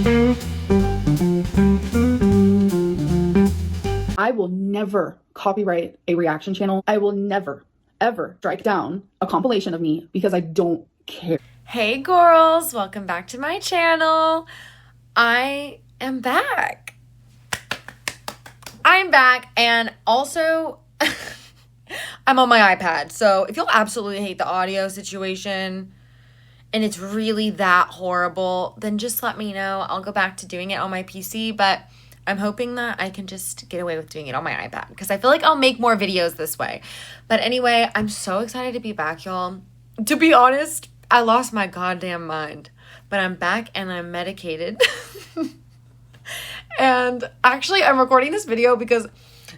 I will never copyright a reaction channel. I will never, ever strike down a compilation of me because I don't care. Hey girls, welcome back to my channel. I am back. I'm back, and also I'm on my iPad. So if you'll absolutely hate the audio situation and it's really that horrible, then just let me know. I'll go back to doing it on my PC, but I'm hoping that I can just get away with doing it on my iPad because I feel like I'll make more videos this way. But anyway, I'm so excited to be back, y'all. To be honest, I lost my goddamn mind, but I'm back and I'm medicated. And actually, I'm recording this video because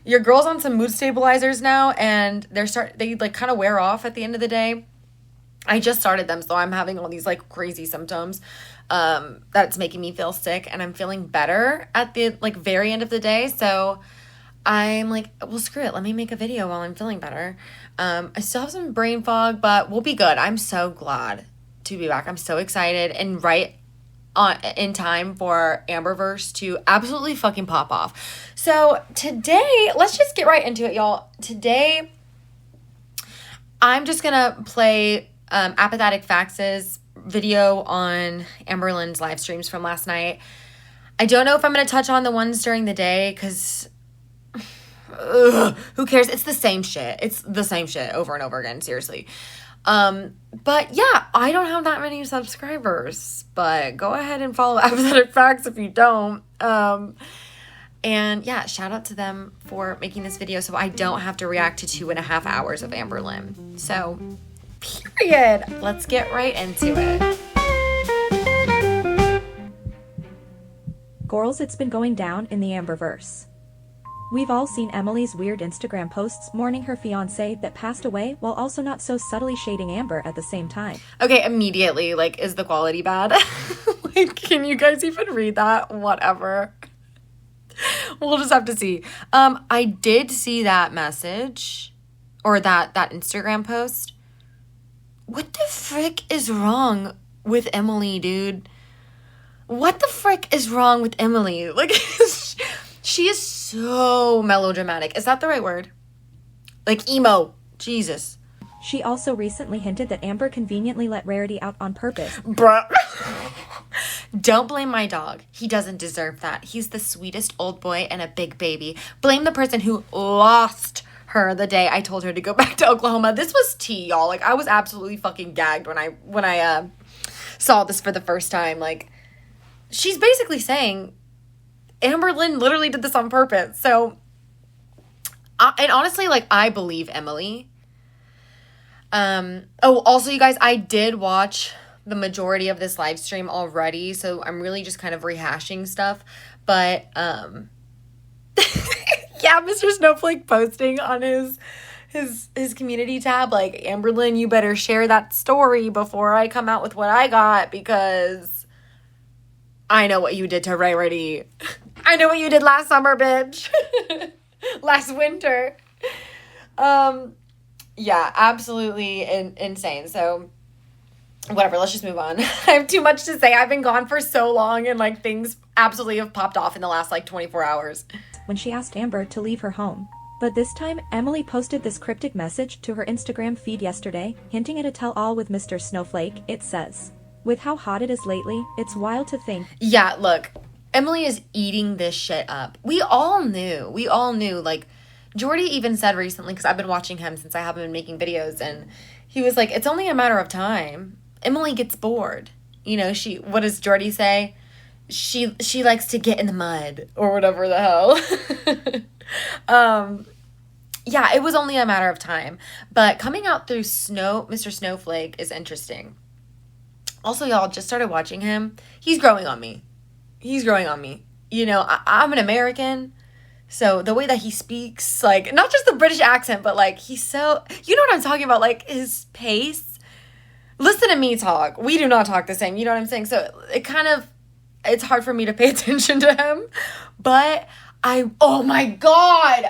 your girl's on some mood stabilizers now, and they like kind of wear off at the end of the day. I just started them, so I'm having all these like crazy symptoms that's making me feel sick, and I'm feeling better at the like very end of the day. So I'm like, well, screw it. Let me make a video while I'm feeling better. I still have some brain fog, but we'll be good. I'm so glad to be back. I'm so excited, and right in time for Amberverse to absolutely fucking pop off. So today, let's just get right into it, y'all. Today, I'm just gonna play Apathetic Facts' video on Amberlynn's live streams from last night. I don't know if I'm gonna touch on the ones during the day because who cares? It's the same shit. It's the same shit over and over again, seriously. But yeah, I don't have that many subscribers, but go ahead and follow Apathetic Facts if you don't. And yeah, shout out to them for making this video so I don't have to react to 2.5 hours of amberlynn. So, period. Let's get right into it. Gorls, it's been going down in the Amberverse. We've all seen Emily's weird Instagram posts mourning her fiancé that passed away while also not so subtly shading Amber at the same time. Okay, immediately, like, is the quality bad? Like, can you guys even read that? Whatever. We'll just have to see. I did see that message or that Instagram post. What the frick is wrong with Emily, dude? What the frick is wrong with Emily? Like, she is so melodramatic. Is that the right word? Like emo. Jesus. She also recently hinted that Amber conveniently let Rarity out on purpose. Bruh. Don't blame my dog. He doesn't deserve that. He's the sweetest old boy and a big baby. Blame the person who lost her the day I told her to go back to Oklahoma. This was tea, y'all. Like, I was absolutely fucking gagged when I saw this for the first time. Like, she's basically saying Amberlynn literally did this on purpose. So, and honestly, like, I believe Emily. Also, you guys, I did watch the majority of this live stream already, so I'm really just kind of rehashing stuff. But, yeah, Mr. Snowflake posting on his community tab, like, Amberlynn, you better share that story before I come out with what I got, because I know what you did to Rarity. I know what you did last summer, bitch. Last winter. Yeah, absolutely insane. So, whatever, let's just move on. I have too much to say. I've been gone for so long, and, like, things absolutely have popped off in the last, like, 24 hours. When she asked Amber to leave her home. But this time, Emily posted this cryptic message to her Instagram feed yesterday, hinting at a tell-all with Mr. Snowflake. It says, "With how hot it is lately, it's wild to think." Yeah, look, Emily is eating this shit up. We all knew. Like, Jordy even said recently, because I've been watching him since I haven't been making videos, and he was like, it's only a matter of time. Emily gets bored. You know, what does Jordy say? She likes to get in the mud, or whatever the hell. Yeah, it was only a matter of time. But coming out through Mr. Snowflake is interesting. Also, y'all, just started watching him. He's growing on me. You know, I'm an American. So the way that he speaks, like, not just the British accent, but, like, he's so, you know what I'm talking about? Like, his pace. Listen to me talk. We do not talk the same. You know what I'm saying? So it's hard for me to pay attention to him. But oh my God.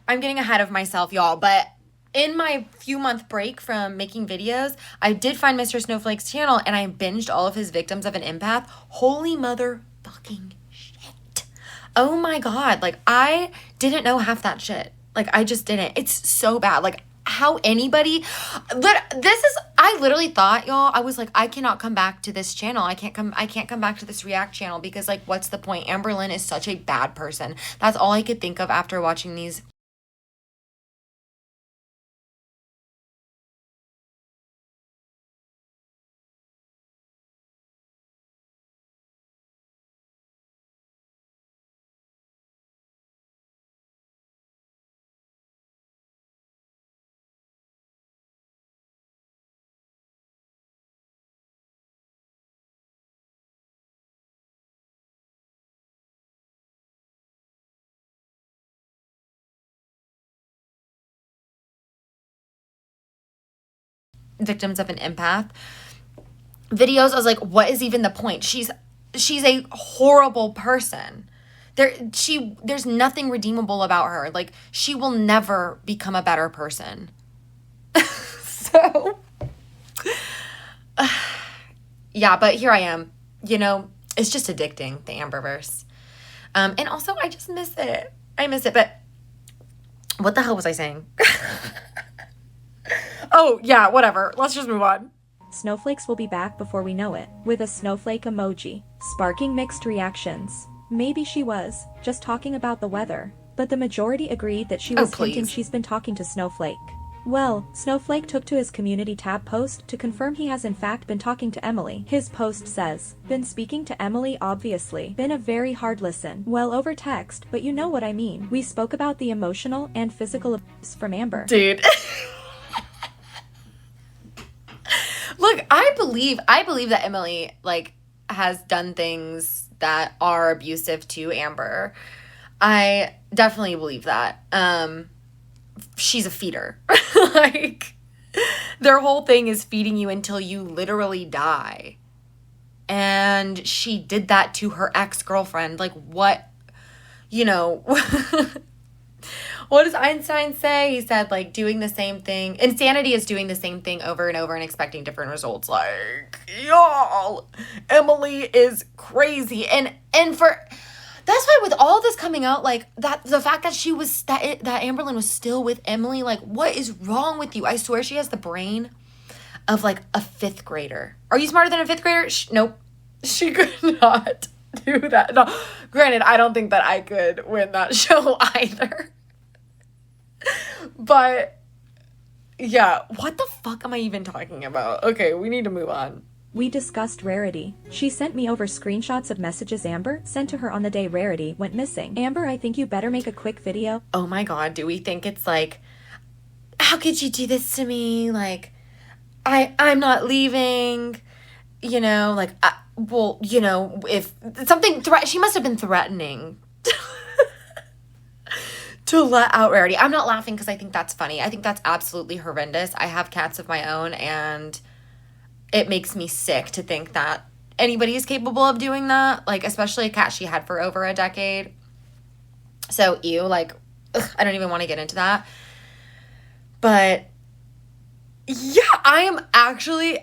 I'm getting ahead of myself, y'all. But in my few month break from making videos, I did find Mr. Snowflake's channel and I binged all of his victims of an empath. Holy mother fucking shit. Oh my God. Like, I didn't know half that shit. Like, I just didn't. It's so bad. Like, how anybody, I literally thought, y'all, I was like, I cannot come back to this channel. I can't come back to this React channel because, like, what's the point? Amberlynn is such a bad person. That's all I could think of after watching these. Victims of an empath videos. I was like, what is even the point? She's a horrible person. There's nothing redeemable about her. Like, she will never become a better person. So yeah, but here I am. You know, it's just addicting, the Amberverse. And also I just miss it. I miss it. But what the hell was I saying? Oh, yeah, whatever. Let's just move on. Snowflakes will be back before we know it, with a snowflake emoji, sparking mixed reactions. Maybe she was just talking about the weather, but the majority agreed that she was hinting she's been talking to Snowflake. Well, Snowflake took to his community tab post to confirm he has in fact been talking to Emily. His post says, "Been speaking to Emily, obviously. Been a very hard listen. Well, over text, but you know what I mean. We spoke about the emotional and physical abuse from Amber." Dude. Look, I believe that Emily, like, has done things that are abusive to Amber. I definitely believe that. She's a feeder. Like, their whole thing is feeding you until you literally die. And she did that to her ex-girlfriend. Like, what, you know, what does Einstein say? He said, like, doing the same thing. Insanity is doing the same thing over and over and expecting different results. Like, y'all, Emily is crazy. And for, that's why with all this coming out, like, that, the fact that that Amberlynn was still with Emily, like, what is wrong with you? I swear she has the brain of, like, a 5th grader. Are you smarter than a 5th grader? Nope. She could not do that. No, granted, I don't think that I could win that show either. But yeah, what the fuck am I even talking about? Okay, we need to move on. We discussed Rarity. She sent me over screenshots of messages Amber sent to her on the day Rarity went missing. Amber, I think you better make a quick video. Oh my God, do we think it's like, how could you do this to me? Like, I'm not leaving, you know, like, well, you know, if something, she must have been threatening to let out Rarity. I'm not laughing because I think that's funny. I think that's absolutely horrendous. I have cats of my own, and it makes me sick to think that anybody is capable of doing that. Like, especially a cat she had for over a decade. So, ew, like, ugh, I don't even want to get into that. But yeah, I'm actually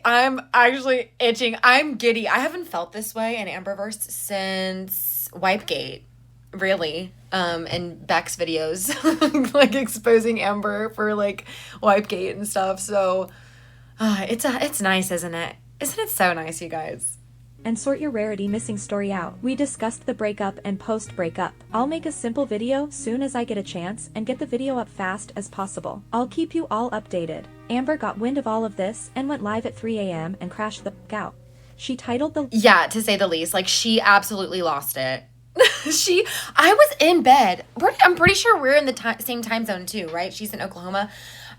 itching. I'm giddy. I haven't felt this way in Amberverse since Wipegate, really. And Beck's videos, like, exposing Amber for, like, Wipegate and stuff. So, it's nice, isn't it? Isn't it so nice, you guys? And sort your Rarity missing story out. We discussed the breakup and post-breakup. I'll make a simple video soon as I get a chance and get the video up fast as possible. I'll keep you all updated. Amber got wind of all of this and went live at 3 a.m. and crashed the f*** out. She titled the— Yeah, to say the least. Like, she absolutely lost it. I was in bed. I'm pretty sure we're in the same time zone too, right? She's in Oklahoma.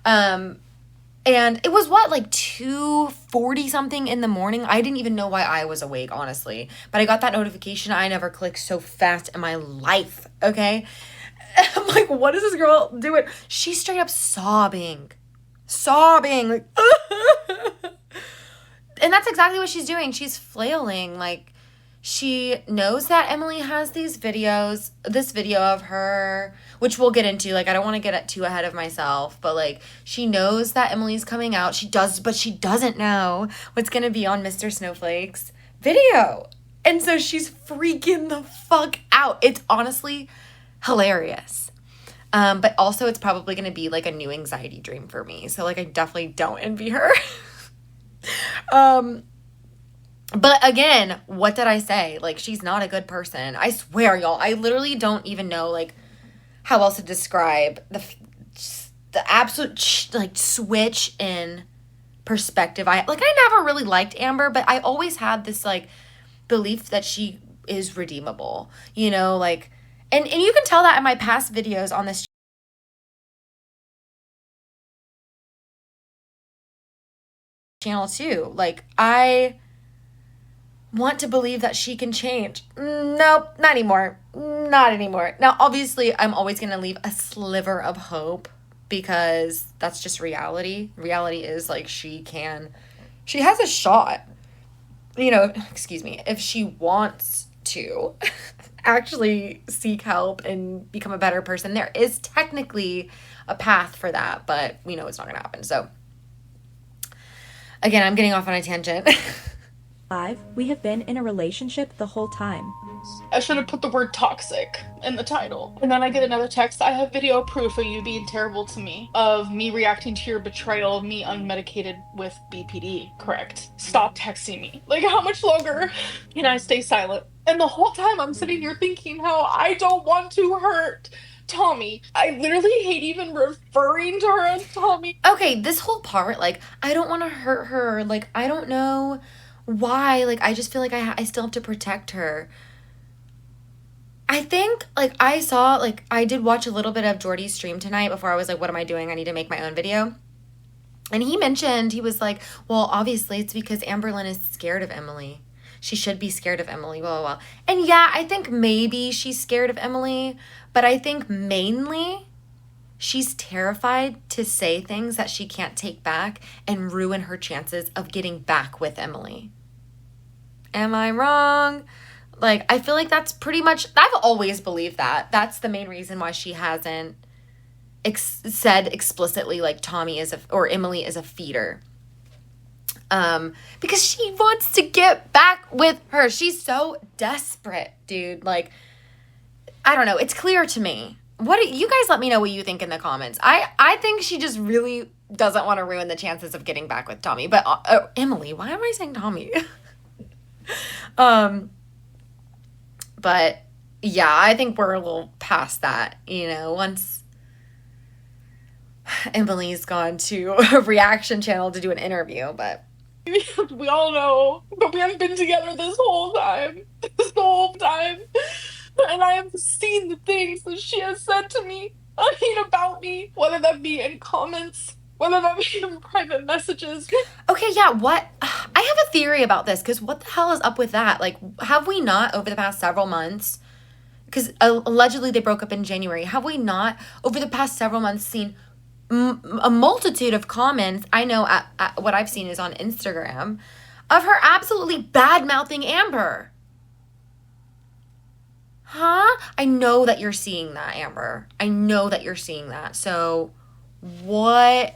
And it was like 2:40 something in the morning. I didn't even know why I was awake, honestly. But I got that notification. I never clicked so fast in my life, okay? I'm like, what is this girl doing? She's straight up sobbing. Like, and that's exactly what she's doing. She's flailing, like, she knows that Emily has this video of her, which we'll get into. Like, I don't want to get too ahead of myself, but like, she knows that Emily's coming out. She does, but she doesn't know what's going to be on Mr. Snowflake's video. And so she's freaking the fuck out. It's honestly hilarious. But also it's probably going to be like a new anxiety dream for me. So like, I definitely don't envy her. But again, what did I say? Like, she's not a good person. I swear, y'all, I literally don't even know, like, how else to describe the absolute, like, switch in perspective. I never really liked Amber, but I always had this, like, belief that she is redeemable, you know, like, and you can tell that in my past videos on this channel, too. Like, I want to believe that she can change. Nope, not anymore. Not anymore. Now, obviously, I'm always going to leave a sliver of hope because that's just reality. Reality is like she has a shot, you know, excuse me, if she wants to actually seek help and become a better person. There is technically a path for that, but we know it's not going to happen. So, again, I'm getting off on a tangent. 5. We have been in a relationship the whole time. I should have put the word toxic in the title. And then I get another text, I have video proof of you being terrible to me, of me reacting to your betrayal, of me unmedicated with BPD, correct? Stop texting me. Like, how much longer can I stay silent? And the whole time I'm sitting here thinking how I don't want to hurt Tommy. I literally hate even referring to her as Tommy. Okay, this whole part, like, I don't want to hurt her. Like, I don't know why. Like, I just feel like I still have to protect her. I think, like, I did watch a little bit of Jordy's stream tonight before I was like, what am I doing? I need to make my own video. And he mentioned, he was like, well, obviously it's because amberlynn is scared of Emily. She should be scared of Emily, blah, blah, blah. And yeah, I think maybe she's scared of Emily, but I think mainly she's terrified to say things that she can't take back and ruin her chances of getting back with Emily. Am I wrong? Like, I feel like that's pretty much, I've always believed that. That's the main reason why she hasn't said explicitly, like, or Emily is a feeder. Because she wants to get back with her. She's so desperate, dude. Like, I don't know. It's clear to me. You guys let me know what you think in the comments. I think she just really doesn't want to ruin the chances of getting back with Tommy. But Emily, why am I saying Tommy? But yeah, I think we're a little past that, you know, once Emily's gone to a reaction channel to do an interview, but we all know, but we haven't been together this whole time. And I have seen the things that she has said to me, about me, whether that be in comments, whether that be in private messages. Okay, yeah, what? I have a theory about this, because what the hell is up with that? Like, have we not, over the past several months, because allegedly they broke up in January, have we not, over the past several months, seen a multitude of comments? I know at what I've seen is on Instagram, of her absolutely bad-mouthing Amber. Huh? I know that you're seeing that, Amber. I know that you're seeing that. So what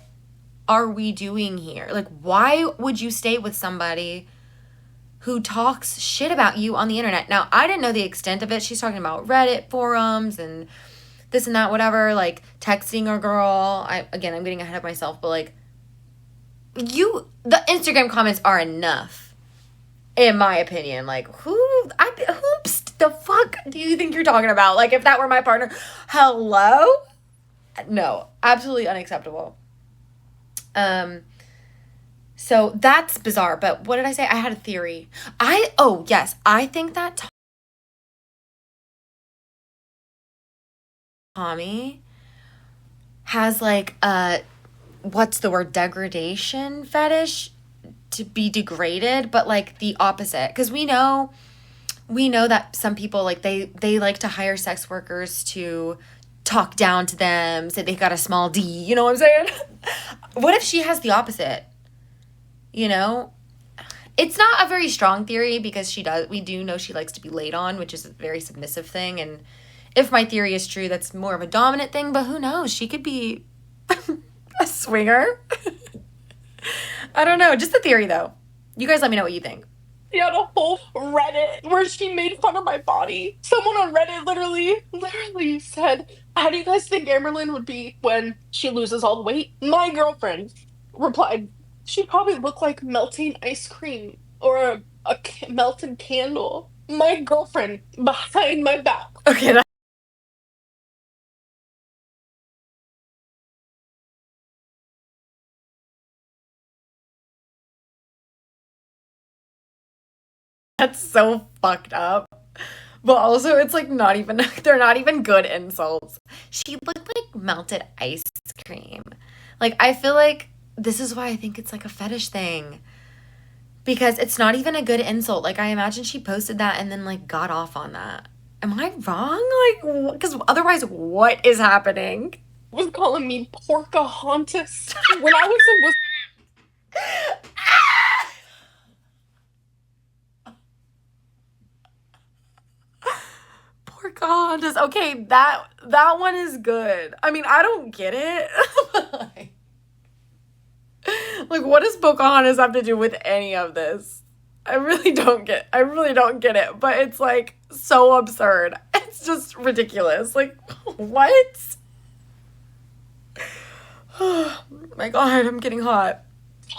are we doing here? Like, why would you stay with somebody who talks shit about you on the internet? Now, I didn't know the extent of it. She's talking about Reddit forums and this and that, whatever, like texting a girl. I'm getting ahead of myself, but like, the Instagram comments are enough, in my opinion. Like, who the fuck do you think you're talking about? Like, if that were my partner, hello? No, absolutely unacceptable. So that's bizarre, but what did I say? I had a theory. I think that Tommy has like what's the word, degradation fetish, to be degraded, but like the opposite. Because we know that some people, like, they like to hire sex workers to talk down to them, say they got a small D, you know what I'm saying? What if she has the opposite? You know, It's not a very strong theory because we do know she likes to be laid on, which is a very submissive thing. And if my theory is true, that's more of a dominant thing, but who knows? She could be a swinger. I don't know. Just a theory, though. You guys let me know what you think. She had a whole Reddit where she made fun of my body. Someone on Reddit literally said, how do you guys think Amberlynn would be when she loses all the weight? My girlfriend replied, she'd probably look like melting ice cream or a melted candle. My girlfriend behind my back. Okay, that's so fucked up. But also, it's like not even, they're not even good insults. She looked like melted ice cream. Like, I feel like this is why I think it's like a fetish thing. Because it's not even a good insult. Like, I imagine she posted that and then, like, got off on that. Am I wrong? Like, because otherwise, what is happening? Was calling me Porcahontas when I was in Pocahontas. Okay, that one is good. I mean, I don't get it. Like, what does Pocahontas have to do with any of this? I really don't get it. But it's like so absurd. It's just ridiculous. Like, what? Oh my God, I'm getting hot.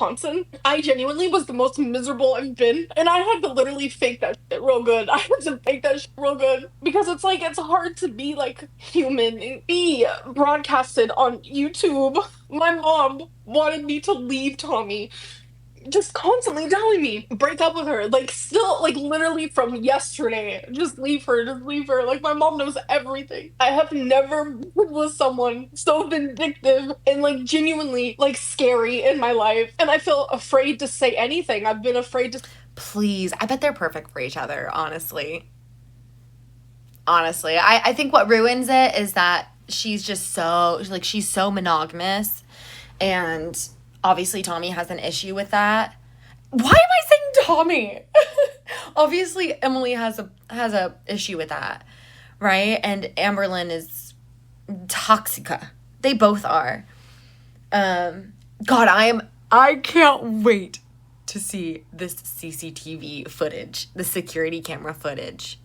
Wisconsin. I genuinely was the most miserable I've been, and I had to literally fake that shit real good. I had to fake that shit real good because it's like it's hard to be like human and be broadcasted on YouTube. My mom wanted me to leave Tommy, just constantly telling me break up with her, like still like literally from yesterday, just leave her, like my mom knows everything. I have never been with someone so vindictive and like genuinely like scary in my life, and I feel afraid to say anything. I've been afraid to. Please, I bet they're perfect for each other, honestly. I think what ruins it is that she's just so, like, she's so monogamous, and obviously Tommy has an issue with that. Why am I saying Tommy? Obviously Emily has a issue with that, right? And Amberlynn is toxica. They both are. God, I can't wait to see this CCTV footage, the security camera footage.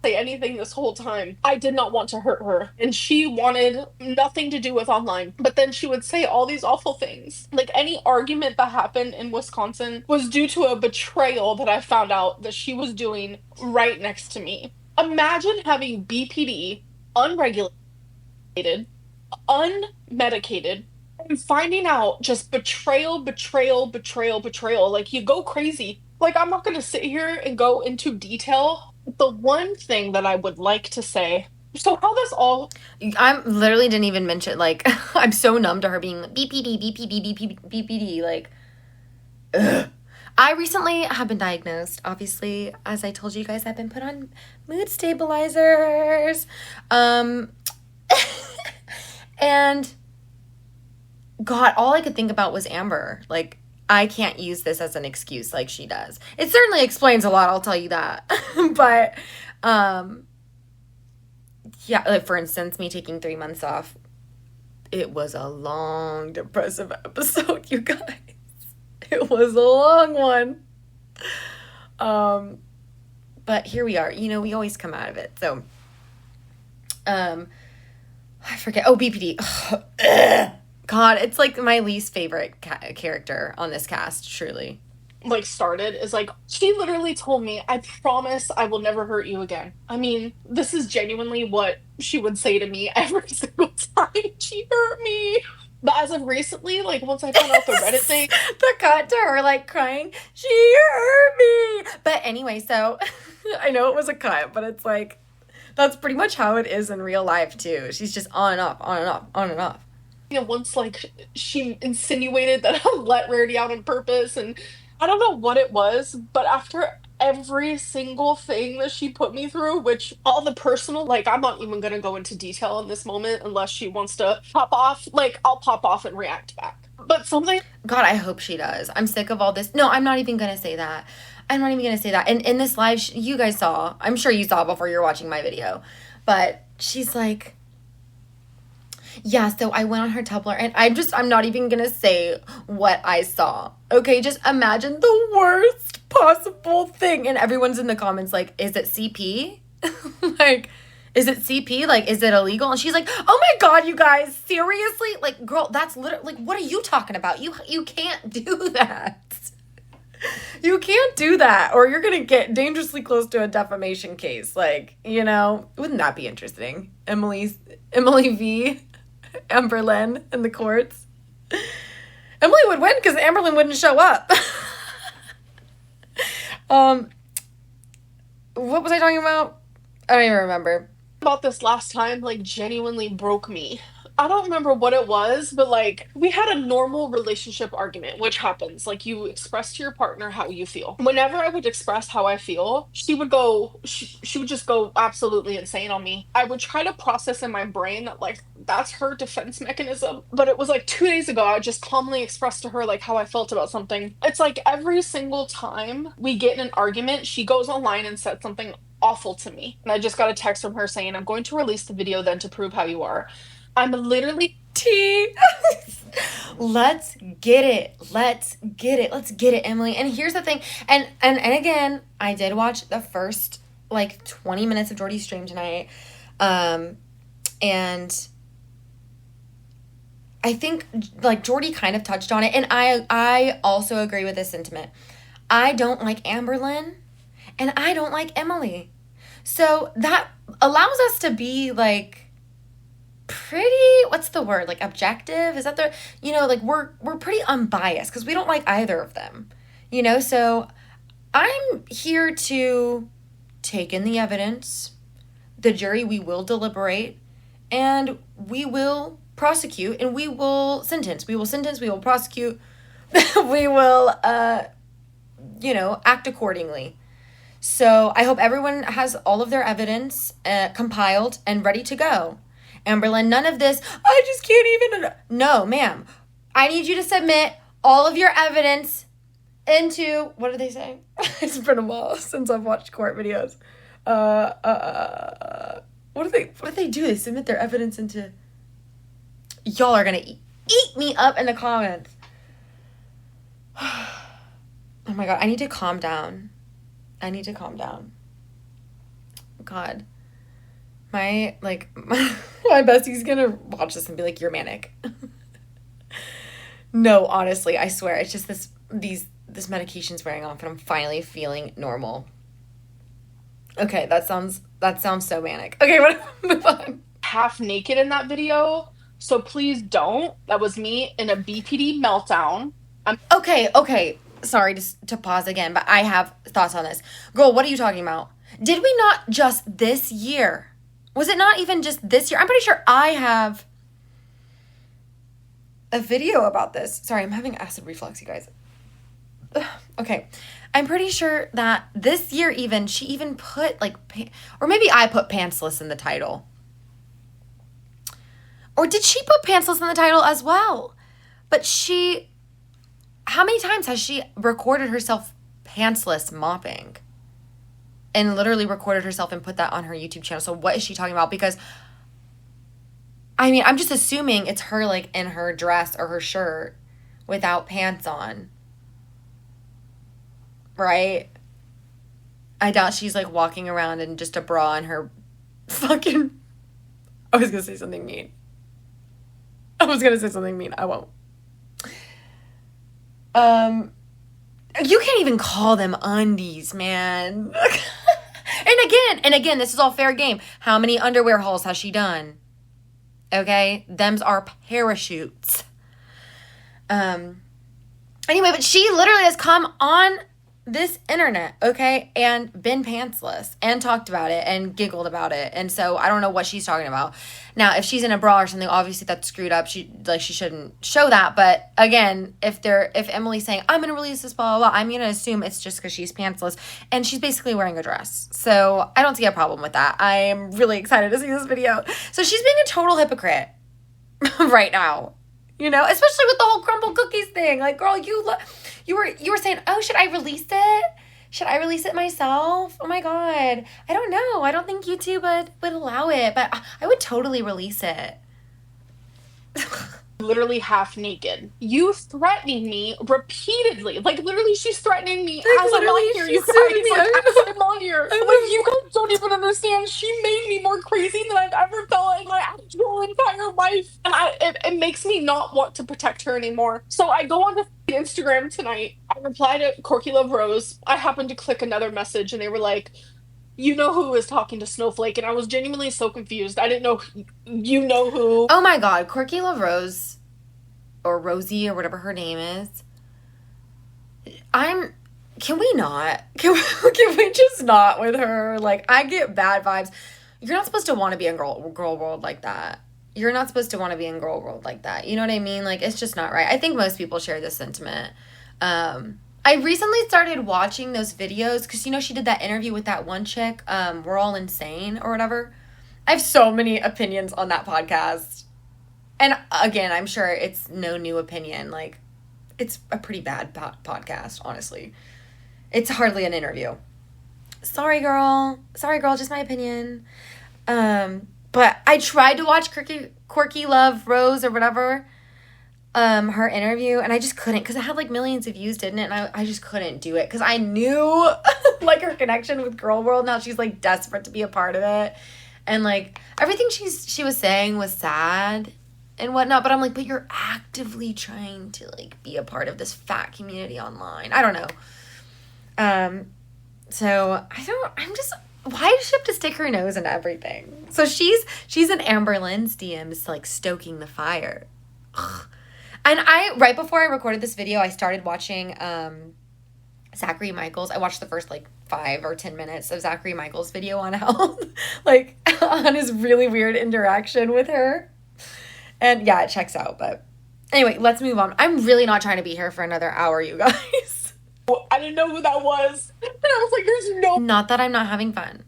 Say anything this whole time. I did not want to hurt her, and she wanted nothing to do with online. But then she would say all these awful things. Like any argument that happened in Wisconsin was due to a betrayal that I found out that she was doing right next to me. Imagine having BPD, unregulated, unmedicated, and finding out just betrayal. Like you go crazy. Like I'm not going to sit here and go into detail. The one thing that I would like to say, so how this all. I'm literally didn't even mention, like, I'm so numb to her being BPD. Like, ugh. I recently have been diagnosed. Obviously, as I told you guys, I've been put on mood stabilizers. And God, all I could think about was Amber. Like, I can't use this as an excuse like she does. It certainly explains a lot, I'll tell you that. But, yeah, like, for instance, me taking 3 months off, it was a long, depressive episode, you guys. It was a long one. But here we are. You know, we always come out of it. So, I forget. Oh, BPD. God, it's like my least favorite character on this cast, truly. Like started is like she literally told me, I promise I will never hurt you again. I mean, this is genuinely what she would say to me every single time she hurt me. But as of recently, like once I found out the Reddit thing, the cut to her like crying, she hurt me. But anyway, so I know it was a cut, but it's like that's pretty much how it is in real life too. She's just on and off, on and off, on and off. You know, once like she insinuated that I let Rarity out on purpose, and I don't know what it was, but after every single thing that she put me through, which all the personal, like I'm not even gonna go into detail in this moment unless she wants to pop off, like I'll pop off and react back. But But something God, I hope she does. I'm sick of all this. No, I'm not even going to say that. I'm not even going to say that. And in this live, you guys saw, I'm sure you saw before you're watching my video, but she's like, yeah, so I went on her Tumblr and I'm not even going to say what I saw. Okay, just imagine the worst possible thing. And everyone's in the comments like, is it CP? Like, is it CP? Like, is it illegal? And she's like, oh my God, you guys, seriously? Like, girl, that's literally, like, what are you talking about? You can't do that. You can't do that, or you're going to get dangerously close to a defamation case. Like, you know, wouldn't that be interesting? Emily V, amberlynn in the courts. Emily would win because amberlynn wouldn't show up. What was I talking about? I don't even remember. about this last time, like, genuinely broke me. I don't remember what it was, but like, we had a normal relationship argument, which happens. Like, you express to your partner how you feel. Whenever I would express how I feel, she would just go absolutely insane on me. I would try to process in my brain that, like, that's her defense mechanism. But it was like 2 days ago, I just calmly expressed to her, like, how I felt about something. It's like every single time we get in an argument, she goes online and says something awful to me. And I just got a text from her saying, I'm going to release the video then to prove how you are. I'm literally T. Let's get it. Let's get it. Let's get it, Emily. And here's the thing. And again, I did watch the first like 20 minutes of Jordy's stream tonight. And I think like Jordy kind of touched on it. And I also agree with this sentiment. I don't like amberlynn and I don't like Emily. So that allows us to be like pretty, what's the word, like objective, is that the, you know, like we're pretty unbiased because we don't like either of them, you know. So I'm here to take in the evidence. The jury, we will deliberate and we will prosecute and we will sentence, we will prosecute. We will you know, act accordingly. So I hope everyone has all of their evidence compiled and ready to go. amberlynn, none of this, I just can't even. No, ma'am. I need you to submit all of your evidence into, what do they say? It's been a while since I've watched court videos. What do they do? They submit their evidence into, y'all are going to eat me up in the comments. Oh my God, I need to calm down. God. My bestie's gonna watch this and be like, you're manic. No, honestly, I swear, it's just this medication's wearing off and I'm finally feeling normal. Okay, that sounds so manic. Okay, move on. half naked in that video, so please don't. That was me in a BPD meltdown. Okay. Sorry to pause again, but I have thoughts on this. Girl, what are you talking about? Did we not just this year? Was it not even just this year? I'm pretty sure I have a video about this. Sorry, I'm having acid reflux, you guys. Ugh, okay. I'm pretty sure that this year even, she even put like, or maybe I put pantsless in the title. Or did she put pantsless in the title as well? But how many times has she recorded herself pantsless mopping? And literally recorded herself and put that on her YouTube channel. So what is she talking about? Because, I mean, I'm just assuming it's her like in her dress or her shirt without pants on. Right? I doubt she's like walking around in just a bra and her fucking... I was going to say something mean. I won't. You can't even call them undies, man. And again, this is all fair game. How many underwear hauls has she done? Okay? Them's are parachutes. Anyway, but she literally has come on this internet, okay, and been pantsless and talked about it and giggled about it. And so I don't know what she's talking about. Now, if she's in a bra or something, obviously that's screwed up. She shouldn't show that. But again, if Emily's saying, I'm going to release this, blah, blah, blah, I'm going to assume it's just because she's pantsless and she's basically wearing a dress. So I don't see a problem with that. I am really excited to see this video. So she's being a total hypocrite right now. You know, especially with the whole crumble cookies thing. Like, girl, you were saying, oh, should I release it? Should I release it myself? Oh my God. I don't know. I don't think YouTube would allow it, but I would totally release it. Literally half naked. You threatening me repeatedly. Like, literally, she's threatening me Like, as I'm literally, on here, you she's suing guys. me. Like, I as know. I'm on here. I Like, know. you guys don't even understand. She made me more crazy than I've ever felt in my actual entire life. And it makes me not want to protect her anymore. So I go on to Instagram tonight. I reply to Corky Love Rose. I happened to click another message, and they were like, you know who was talking to Snowflake, and I was genuinely so confused. I didn't know you know who. Oh my God. Corky Love Rose, or Rosie, or whatever her name is. Can we not? Can we just not with her? Like, I get bad vibes. You're not supposed to want to be in girl world like that. You're not supposed to want to be in girl world like that. You know what I mean? Like, it's just not right. I think most people share this sentiment. I recently started watching those videos because, you know, she did that interview with that one chick, We're All Insane or whatever. I have so many opinions on that podcast. And again, I'm sure it's no new opinion. Like, it's a pretty bad podcast, honestly. It's hardly an interview. Sorry, girl, just my opinion. But I tried to watch Quirky Love Rose or whatever, her interview, and I just couldn't because it had like millions of views, didn't it? And I just couldn't do it because I knew like her connection with Girl World. Now she's like desperate to be a part of it, and like everything she was saying was sad and whatnot. But I'm like, but you're actively trying to like be a part of this fat community online. I don't know. So I'm just, why does she have to stick her nose in everything? So she's in amberlynn's DMs like stoking the fire. Ugh. And right before I recorded this video, I started watching Zachary Michaels. I watched the first like 5 or 10 minutes of Zachary Michaels' video on health, like on his really weird interaction with her. And yeah, it checks out. But anyway, let's move on. I'm really not trying to be here for another hour, you guys. I didn't know who that was. And I was like, there's no Not that I'm not having fun.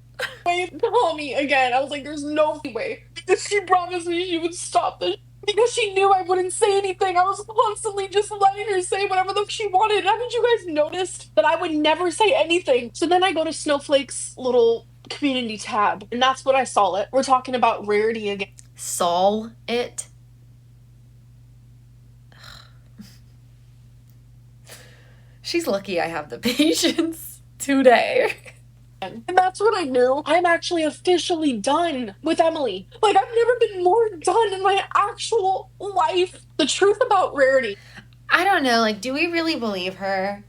way to call me again. I was like, there's no way. Because she promised me she would stop this. Because she knew I wouldn't say anything. I was constantly just letting her say whatever the she wanted. Haven't you guys noticed that I would never say anything? So then I go to Snowflake's little community tab, and that's when I saw it. We're talking about rarity again. Saw it. She's lucky I have the patience today. And that's when I knew I'm actually officially done with Emily. Like, I've never been more done in my actual life. The truth about rarity. I don't know, like, do we really believe her?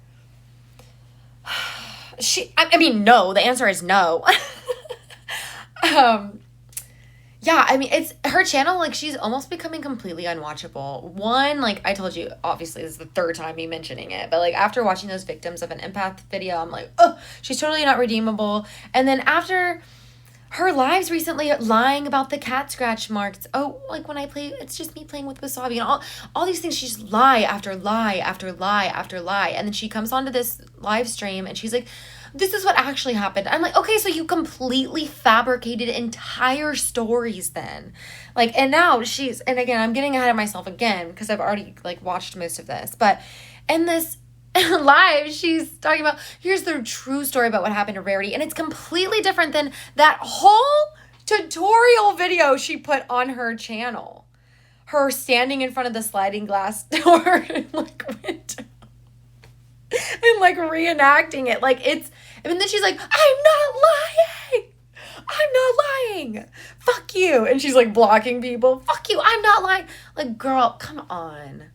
I mean, no. The answer is no. Yeah, I mean, it's her channel, like, she's almost becoming completely unwatchable. One, like, I told you, obviously, this is the 3rd time me mentioning it, but, like, after watching those Victims of an Empath video, I'm like, oh, she's totally not redeemable. And then after her lives recently lying about the cat scratch marks, oh, like, when I play, it's just me playing with Wasabi, and all these things, she's lie after lie after lie after lie, and then she comes onto this live stream, and she's like, this is what actually happened. I'm like, okay, so you completely fabricated entire stories then. Like, and now and again, I'm getting ahead of myself again because I've already like watched most of this. But in this live, she's talking about, here's the true story about what happened to Rarity. And it's completely different than that whole tutorial video she put on her channel. Her standing in front of the sliding glass door and like window. And like reenacting it. Like it's, and then she's like, I'm not lying. Fuck you. And she's like blocking people. Fuck you. I'm not lying. Like, girl, come on.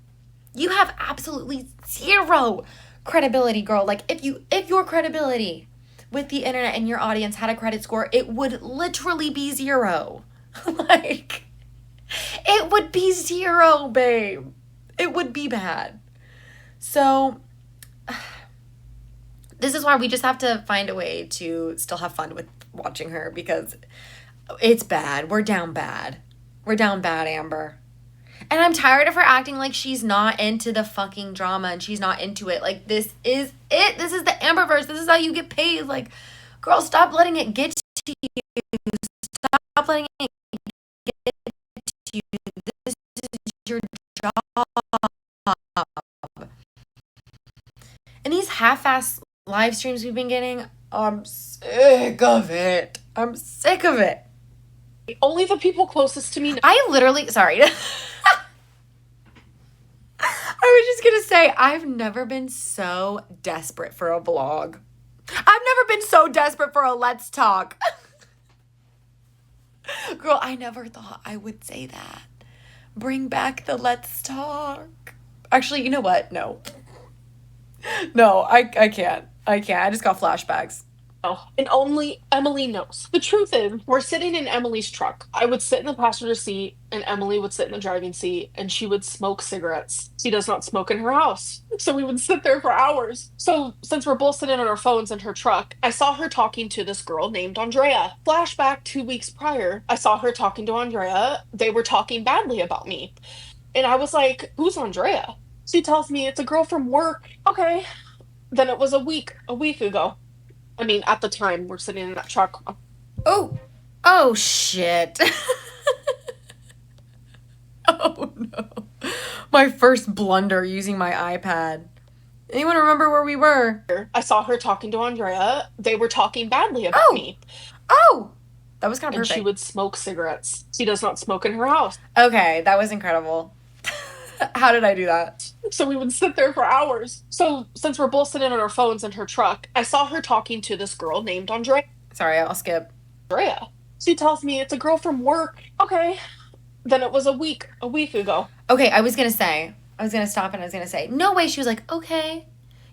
You have absolutely 0 credibility, girl. Like if your credibility with the internet and your audience had a credit score, it would literally be 0. Like it would be 0, babe. It would be bad. So this is why we just have to find a way to still have fun with watching her because it's bad. We're down bad. We're down bad, Amber. And I'm tired of her acting like she's not into the fucking drama and she's not into it. Like, this is it. This is the Amberverse. This is how you get paid. Like, girl, stop letting it get to you. Stop letting it get to you. This is your And these half-ass live streams we've been getting, I'm sick of it. I'm sick of it. Only the people closest to me. I literally, sorry. I was just gonna say, I've never been so desperate for a vlog. I've never been so desperate for a Let's Talk. Girl, I never thought I would say that. Bring back the Let's Talk. Actually, you know what? No. No, I can't. I can't. I just got flashbacks. Oh, and only Emily knows. The truth is, we're sitting in Emily's truck. I would sit in the passenger seat, and Emily would sit in the driving seat, and she would smoke cigarettes. She does not smoke in her house. So we would sit there for hours. So since we're both sitting on our phones in her truck, I saw her talking to this girl named Andrea. Flashback 2 weeks prior, I saw her talking to Andrea. They were talking badly about me. And I was like, who's Andrea? She tells me it's a girl from work. Okay. Then it was a week ago. I mean, at the time, we're sitting in that truck. Oh shit. Oh no. My first blunder using my iPad. Anyone remember where we were? I saw her talking to Andrea. They were talking badly about me. Oh! That was kind of And perfect. she would smoke cigarettes. She does not smoke in her house. Okay, that was incredible. How did I do that? So we would sit there for hours. So since we're both sitting on our phones in her truck, I saw her talking to this girl named Andrea. Sorry, I'll skip. She tells me it's a girl from work. Okay. Then it was a week ago. Okay, I was gonna stop and I was gonna say, no way. She was like, okay.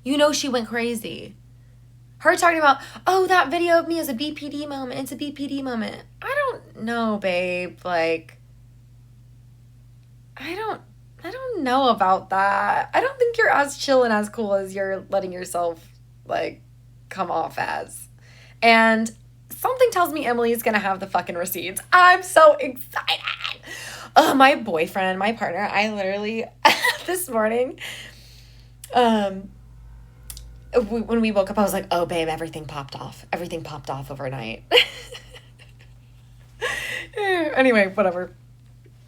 You know she went crazy. Her talking about, oh, that video of me is a BPD moment. It's a BPD moment. I don't know, babe. Like, I don't know about that. I don't think you're as chill and as cool as you're letting yourself, like, come off as. And something tells me Emily is gonna have the fucking receipts. I'm so excited. Oh, my boyfriend, my partner, I literally, this morning, when we woke up, I was like, oh, babe, everything popped off. Everything popped off overnight. Anyway, whatever.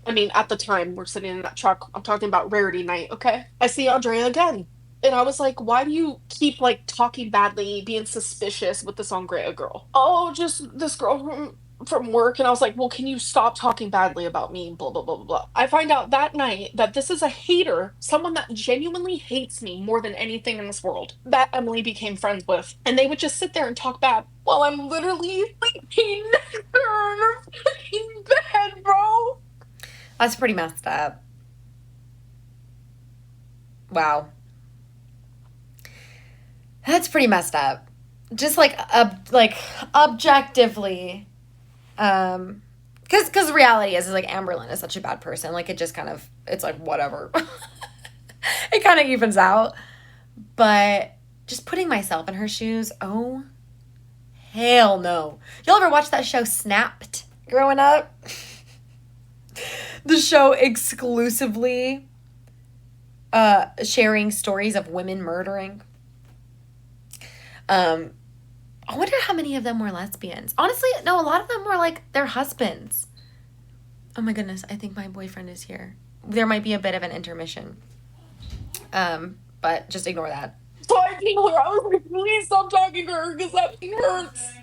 I mean, at the time, we're sitting in that truck. I'm talking about rarity night, okay? I see Andrea again. And I was like, why do you keep, like, talking badly, being suspicious with this Andrea girl? Oh, just this girl from work. And I was like, well, can you stop talking badly about me? Blah, blah, blah, blah, blah. I find out that night that this is a hater, someone that genuinely hates me more than anything in this world, that Emily became friends with. And they would just sit there and talk bad while I'm literally sleeping in her fucking bed, bro. That's pretty messed up. Wow. That's pretty messed up. Just like objectively, because the reality is like amberlynn is such a bad person. Like it just kind of, it's like whatever. It kind of evens out. But just putting myself in her shoes, oh hell no. Y'all ever watch that show Snapped growing up? The show exclusively sharing stories of women murdering. I wonder how many of them were lesbians. Honestly, no, a lot of them were like their husbands. Oh my goodness, I think my boyfriend is here. There might be a bit of an intermission. But just ignore that. So I told her, I was like, please stop talking to her because that hurts.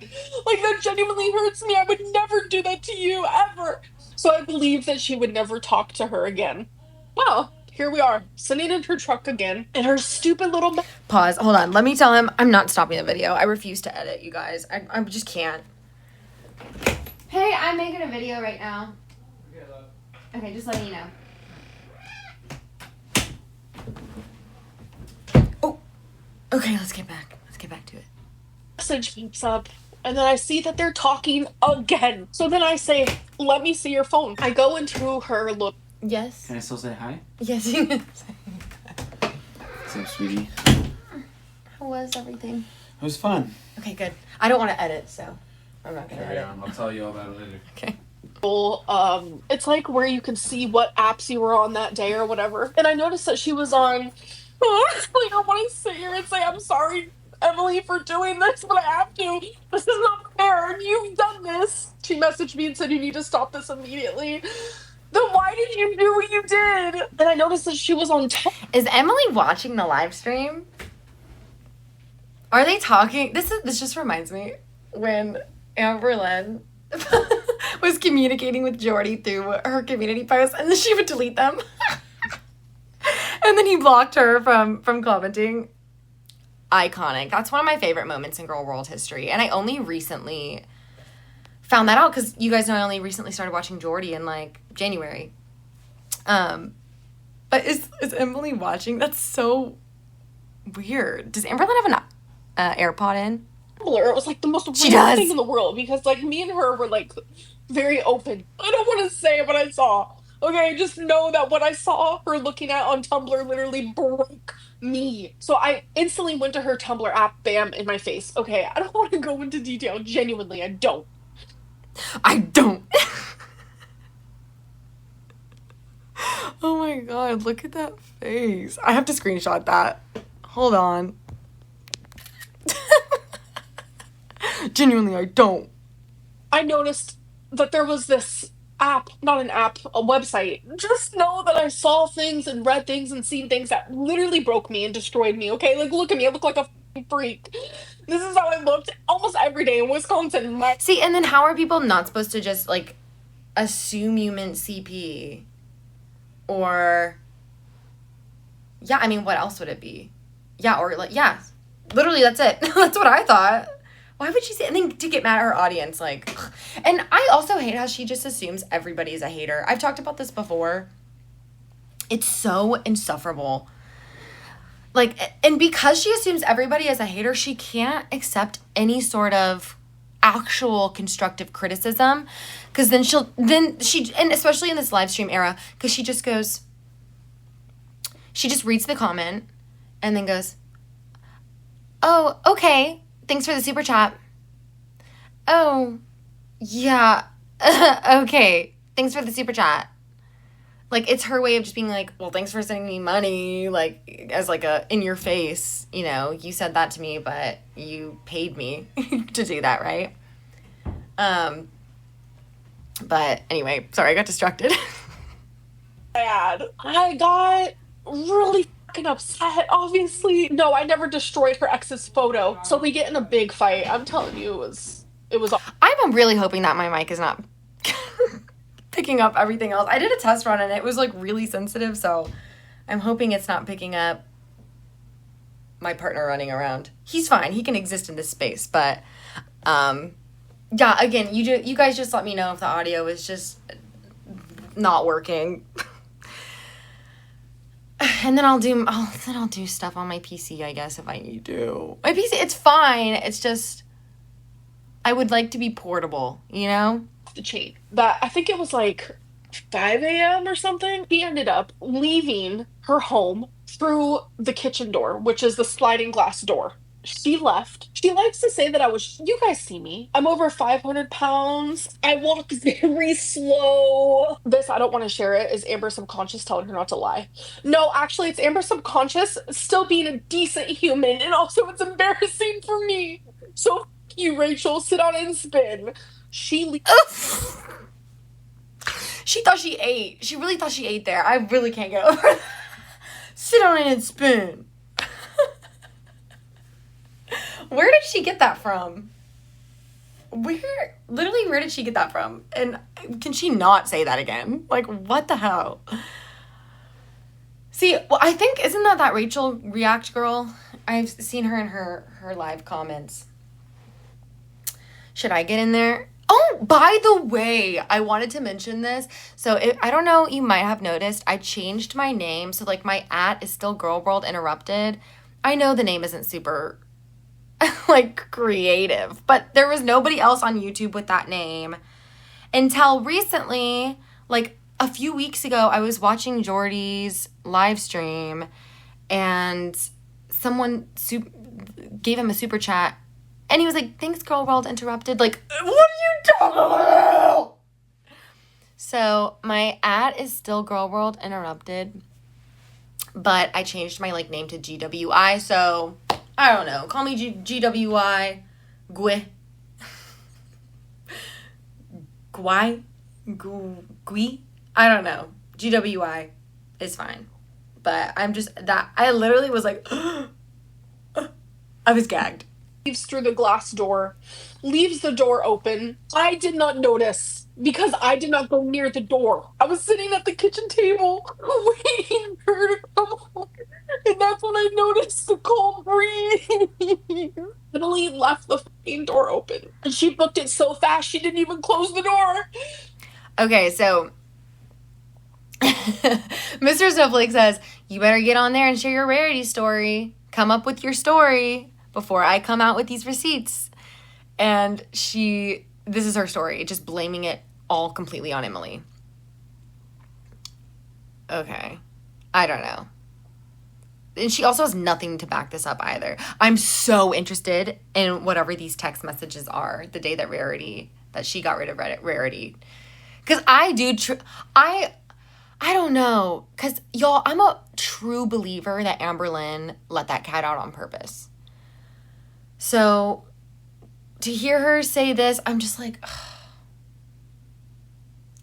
Like, that genuinely hurts me. I would never do that to you, ever. So I believed that she would never talk to her again. Well, here we are, sitting in her truck again, and her stupid little... Pause. Hold on. Let me tell him I'm not stopping the video. I refuse to edit, you guys. I just can't. Hey, I'm making a video right now. Okay, just letting you know. Oh, okay, let's get back to it. Message pops up, and then I see that they're talking again. So then I say, let me see your phone. I go into her look. Yes. Can I still say hi? Yes, you can. What's up, sweetie? How was everything? It was fun. Okay, good. I don't want to edit, so I'm not gonna edit. I'll tell you all about it later. Okay. It's like where you can see what apps you were on that day or whatever. And I noticed that she was on, like, I want to sit here and say, I'm sorry, Emily, for doing this, but I have to. This is not fair. You've done this. She messaged me and said, you need to stop this immediately. Then why did you do what you did? And I noticed that she was on top. Is Emily watching the live stream? Are they talking? This just reminds me when amberlynn was communicating with Jordy through her community posts, and then she would delete them. And then he blocked her from commenting. Iconic. That's one of my favorite moments in girl world history. And I only recently found that out because you guys know I only recently started watching Jordy in like January. But is Emily watching? That's so weird. Does Amberlynn have an AirPod in? It was like the most She random does. thing in the world because like me and her were like very open. I don't want to say what I saw. Okay, just know that what I saw her looking at on Tumblr literally broke me. So I instantly went to her Tumblr app, bam, in my face. Okay, I don't want to go into detail. Genuinely, I don't. I don't. Oh my god, look at that face. I have to screenshot that. Hold on. Genuinely, I don't. I noticed that there was this app, not an app, a website. Just know that I saw things and read things and seen things that literally broke me and destroyed me, okay? Like, look at me. I look like a f***ing freak. This is how I looked almost every day in Wisconsin. See, and then how are people not supposed to just, like, assume you meant CP? Or, yeah, I mean, what else would it be? Yeah, or, like, yeah. Literally, that's it. That's what I thought. Why would she say, and then to get mad at her audience, like, ugh. And I also hate how she just assumes everybody's a hater. I've talked about this before. It's so insufferable. Like, and because she assumes everybody is a hater, she can't accept any sort of actual constructive criticism. Because then and especially in this live stream era, because she just reads the comment and then goes, oh, okay. Thanks for the super chat. Oh, yeah. Okay. Thanks for the super chat. Like, it's her way of just being like, well, thanks for sending me money. Like, as like a in your face, you know, you said that to me, but you paid me to do that, right? But anyway, sorry, I got distracted. Bad. I got really fucking upset, obviously. No, I never destroyed her ex's photo. So we get in a big fight. I'm telling you, it was I'm really hoping that my mic is not picking up everything else. I did a test run and it was like really sensitive, so I'm hoping it's not picking up my partner running around. He's fine. He can exist in this space, but yeah, again, you guys just let me know if the audio is just not working. And then I'll do stuff on my PC, I guess, if I need to. My PC, it's fine. It's just I would like to be portable, you know? the chain. That I think it was like 5 a.m. or something. He ended up leaving her home through the kitchen door, which is the sliding glass door. She left. She likes to say that you guys see me. I'm over 500 pounds. I walk very slow. This, I don't want to share it, is Amber subconscious telling her not to lie. No, actually, it's Amber subconscious still being a decent human, and also it's embarrassing for me. So, f- you, Rachel. Sit on and spin. She thought she ate. She really thought she ate there. I really can't get over that. Sit on it and spoon. Where did she get that from? Where did she get that from? And can she not say that again? Like, what the hell? See, well, I think, isn't that Rachel React girl? I've seen her in her live comments. Should I get in there? Oh, by the way, I wanted to mention this. So I don't know, you might have noticed, I changed my name. So like my @ is still Girl World Interrupted. I know the name isn't super like creative, but there was nobody else on YouTube with that name until recently. Like a few weeks ago, I was watching Jordy's live stream and someone gave him a super chat. And he was like, thanks, Girl World Interrupted. Like, what are you talking about? So my @ is still Girl World Interrupted. But I changed my like name to GWI. So, I don't know. Call me GWI. Gui. Gui? I don't know. GWI is fine. But I'm just, that, I literally was like, I was gagged. Leaves through the glass door, leaves the door open. I did not notice because I did not go near the door. I was sitting at the kitchen table waiting for her to come home. And that's when I noticed the cold breeze. Emily left the fucking door open. And she booked it so fast she didn't even close the door. Okay, so Mr. Snowflake says, you better get on there and share your rarity story. Come up with your story before I come out with these receipts. And this is her story, just blaming it all completely on Emily. Okay. I don't know. And she also has nothing to back this up either. I'm so interested in whatever these text messages are the day that she got rid of Rarity. Because I don't know. Because, y'all, I'm a true believer that amberlynn let that cat out on purpose. So, to hear her say this, I'm just like,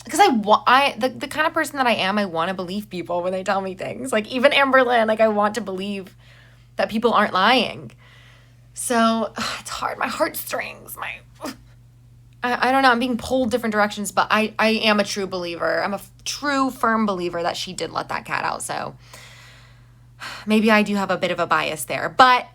because the kind of person that I am, I want to believe people when they tell me things. Like, even amberlynn, like, I want to believe that people aren't lying. So, it's hard. My heartstrings, I don't know. I'm being pulled different directions, but I am a true believer. I'm a true, firm believer that she did let that cat out. So, maybe I do have a bit of a bias there. But,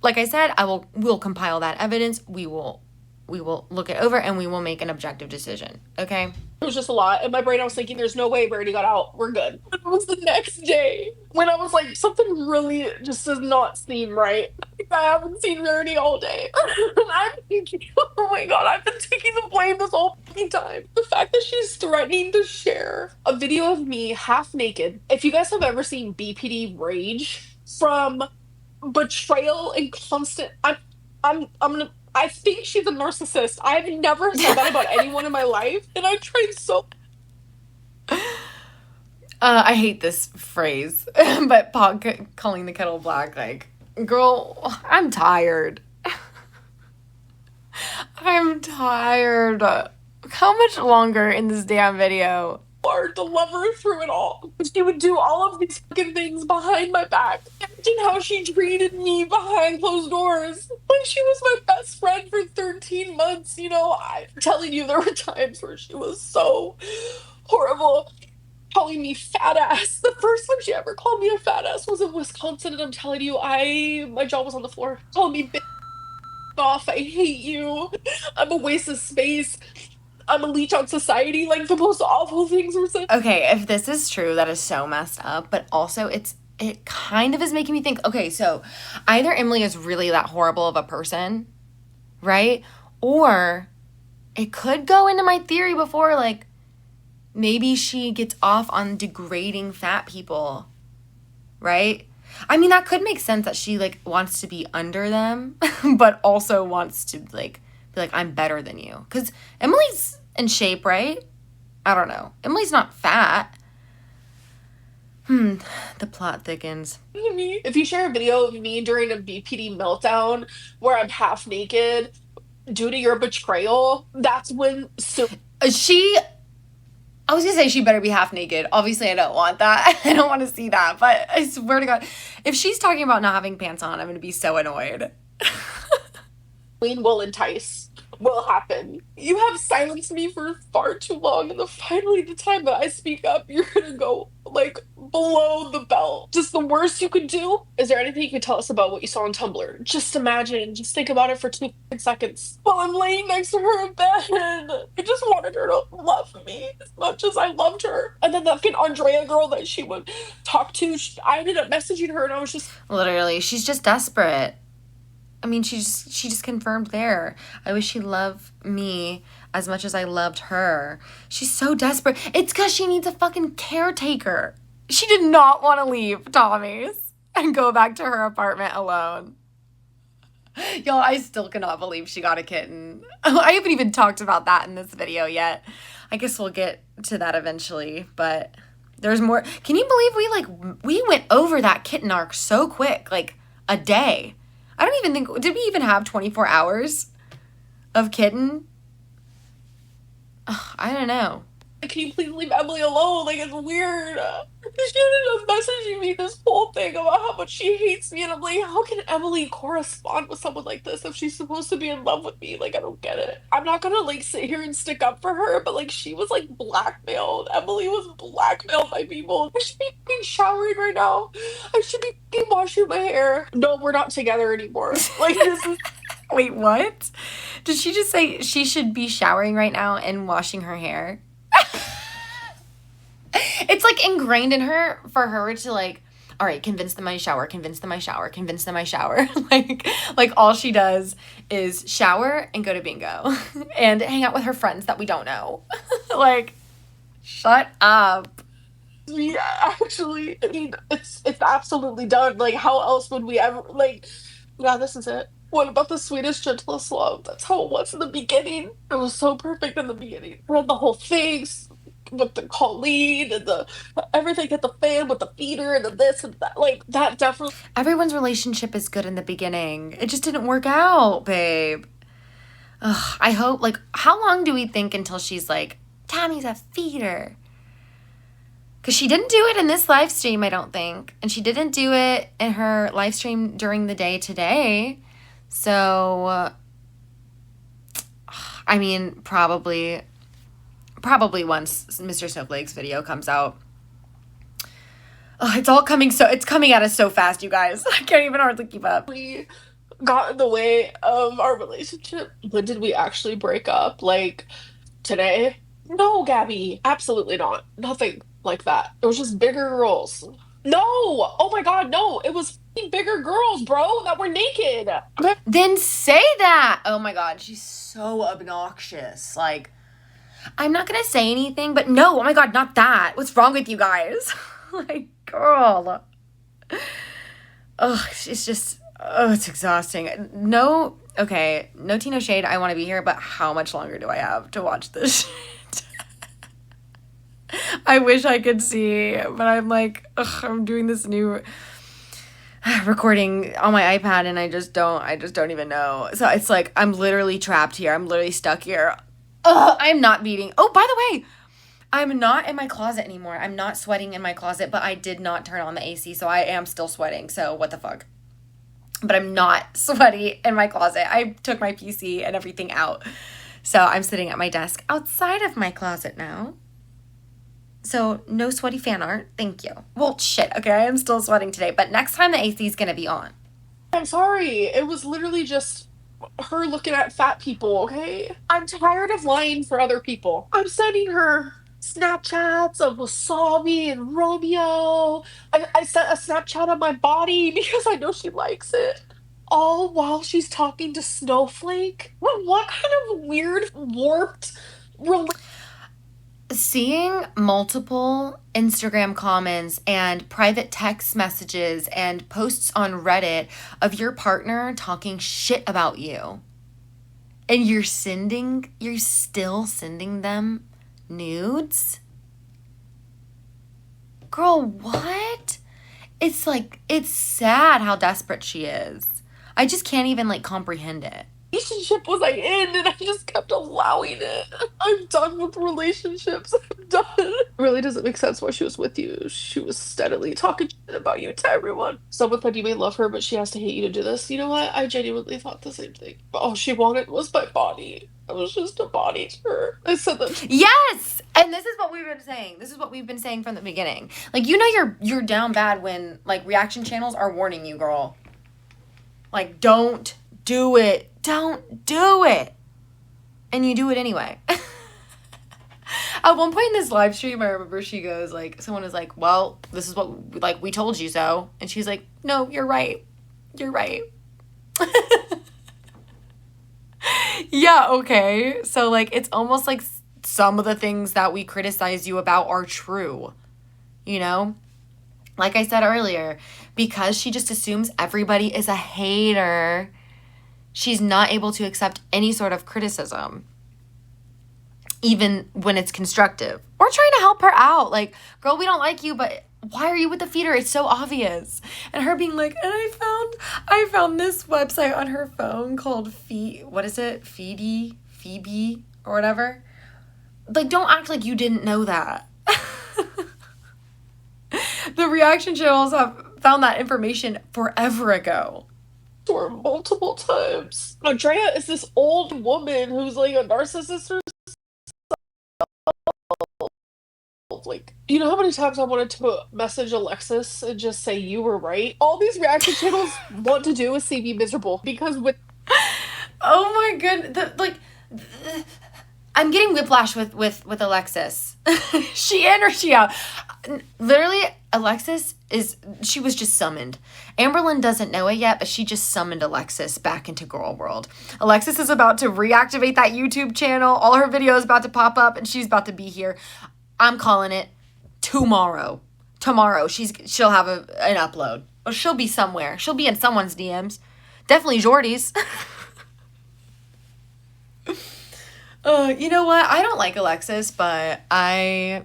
like I said, we'll compile that evidence. We will look it over and we will make an objective decision. Okay? It was just a lot. In my brain, I was thinking, there's no way Rarity got out. We're good. It was the next day when I was like, something really just does not seem right. I haven't seen Rarity all day. And I'm thinking, oh my god, I've been taking the blame this whole fucking time. The fact that she's threatening to share a video of me half naked. If you guys have ever seen BPD rage from betrayal and constant, I think she's a narcissist. I've never said that about anyone in my life, and I tried so. I hate this phrase, but Pog calling the kettle black, like, girl, I'm tired. I'm tired. How much longer in this damn video? Hard to love her through it all. She would do all of these fucking things behind my back. Imagine how she treated me behind closed doors. Like she was my best friend for 13 months, you know? I'm telling you, there were times where she was so horrible. Calling me fat ass. The first time she ever called me a fat ass was in Wisconsin, and I'm telling you, my jaw was on the floor. Calling me bitch off, I hate you. I'm a waste of space. I'm a leech on society. Like, the most awful things were said. Okay, if this is true, that is so messed up, but also it kind of is making me think, okay, so either Emily is really that horrible of a person, right? Or it could go into my theory before, like, maybe she gets off on degrading fat people, right? I mean, that could make sense that she, like, wants to be under them, but also wants to, like, be like, I'm better than you. Because Emily's in shape, right? I don't know. Emily's not fat. The plot thickens. If you share a video of me during a BPD meltdown where I'm half naked due to your betrayal, that's when... I was gonna say she better be half naked. Obviously, I don't want that. I don't want to see that. But I swear to God, if she's talking about not having pants on, I'm gonna be so annoyed. Will entice. Will happen. You have silenced me for far too long, and finally the time that I speak up, you're gonna go, like, below the belt. Just the worst you could do. Is there anything you could tell us about what you saw on Tumblr? Just imagine. Just think about it for 2 seconds. While I'm laying next to her in bed. I just wanted her to love me as much as I loved her. And then that fucking Andrea girl that she would talk to, I ended up messaging her, and I was just... Literally, she's just desperate. I mean, she just confirmed there. I wish she loved me as much as I loved her. She's so desperate. It's because she needs a fucking caretaker. She did not want to leave Tommy's and go back to her apartment alone. Y'all, I still cannot believe she got a kitten. I haven't even talked about that in this video yet. I guess we'll get to that eventually, but there's more. Can you believe we went over that kitten arc so quick, like a day? I don't even think, did we even have 24 hours of kitten? Ugh, I don't know. can you please leave Emily alone? Like, it's weird. She ended up messaging me this whole thing about how much she hates me, and I'm like, how can Emily correspond with someone like this if she's supposed to be in love with me? Like, I don't get it. I'm not gonna like sit here and stick up for her, but like she was like blackmailed. Emily was blackmailed by people. I should be fucking showering right now. I should be fucking washing my hair. No, we're not together anymore. Like, this is Wait, what? Did she just say she should be showering right now and washing her hair? It's like ingrained in her for her to like, all right, convince them I shower, convince them I shower, convince them I shower. like all she does is shower and go to bingo and hang out with her friends that we don't know. Like, shut up. yeah, actually, I mean, it's absolutely done. Like, how else would we ever like? Yeah, this is it. What about the sweetest, gentlest love? That's how it was in the beginning. It was so perfect in the beginning. And the whole thing with the Colleen and the everything at the fan with the feeder and the this and that. Like, that definitely. Everyone's relationship is good in the beginning. It just didn't work out, babe. Ugh, I hope, like, how long do we think until she's like, Tammy's a feeder? Because she didn't do it in this live stream, I don't think. And she didn't do it in her live stream during the day today. So, I mean, probably once Mr. Snowflake's video comes out. Oh, it's coming at us so fast, you guys. I can't even hardly keep up. We got in the way of our relationship. When did we actually break up? Like, today? No, Gabby, absolutely not. Nothing like that. It was just bigger girls. No! Oh my god, no! It was f***ing bigger girls, bro, that were naked. Then say that. Oh my god, she's so obnoxious. Like, I'm not gonna say anything, but no, oh my god, not that. What's wrong with you guys? Like, girl. Ugh, it's just, it's exhausting. No tea, no shade, I want to be here, but how much longer do I have to watch this shit? I wish I could see, but I'm like, I'm doing this new recording on my iPad and I just don't even know. So it's like, I'm literally trapped here. I'm literally stuck here. I'm not beating. Oh, by the way, I'm not in my closet anymore. I'm not sweating in my closet, but I did not turn on the AC, so I am still sweating. So what the fuck? But I'm not sweaty in my closet. I took my PC and everything out. So I'm sitting at my desk outside of my closet now. So no sweaty fan art. Thank you. Well, shit. Okay, I am still sweating today, but next time the AC is going to be on. I'm sorry. It was literally just her looking at fat people, okay? I'm tired of lying for other people. I'm sending her Snapchats of Wasabi and Romeo. I sent a Snapchat of my body because I know she likes it. All while she's talking to Snowflake? What kind of weird, warped Seeing multiple Instagram comments and private text messages and posts on Reddit of your partner talking shit about you, and you're still sending them nudes? Girl, what? It's like, it's sad how desperate she is. I just can't even like comprehend it. relationship was I in, and I just kept allowing it. I'm done with relationships. I'm done. It really doesn't make sense why she was with you. She was steadily talking shit about you to everyone. Someone said you may love her, but she has to hate you to do this. You know what? I genuinely thought the same thing. But all she wanted was my body. I was just a body to her. I said that. Yes! And this is what we've been saying. This is what we've been saying from the beginning. Like, you know you're down bad when, like, reaction channels are warning you, girl. Like, don't do it. Don't do it. And you do it anyway. At one point in this live stream, I remember she goes, like, someone was like, well, this is what, like, we told you so. And she's like, no, you're right. You're right. Yeah, okay. So, like, it's almost like some of the things that we criticize you about are true. You know? Like I said earlier, because she just assumes everybody is a hater, she's not able to accept any sort of criticism, even when it's constructive. We're trying to help her out. Like, girl, we don't like you, but why are you with the feeder? It's so obvious. And her being like, and I found this website on her phone called Phoebe or whatever. Like, don't act like you didn't know that. The reaction channels have found that information forever ago. Or multiple times. Andrea is this old woman who's like a narcissist herself. Like, you know how many times I wanted to message Alexis and just say you were right? All these reaction channels want to do is see me miserable because with Oh my goodness. I'm getting whiplash with Alexis. She in or she out. Literally, Alexis she was just summoned. Amberlynn doesn't know it yet, but she just summoned Alexis back into girl world. Alexis is about to reactivate that YouTube channel. All her videos about to pop up, and she's about to be here. I'm calling it tomorrow. Tomorrow, she'll have an upload. Or she'll be somewhere. She'll be in someone's DMs. Definitely Jordy's. You know what? I don't like Alexis, but I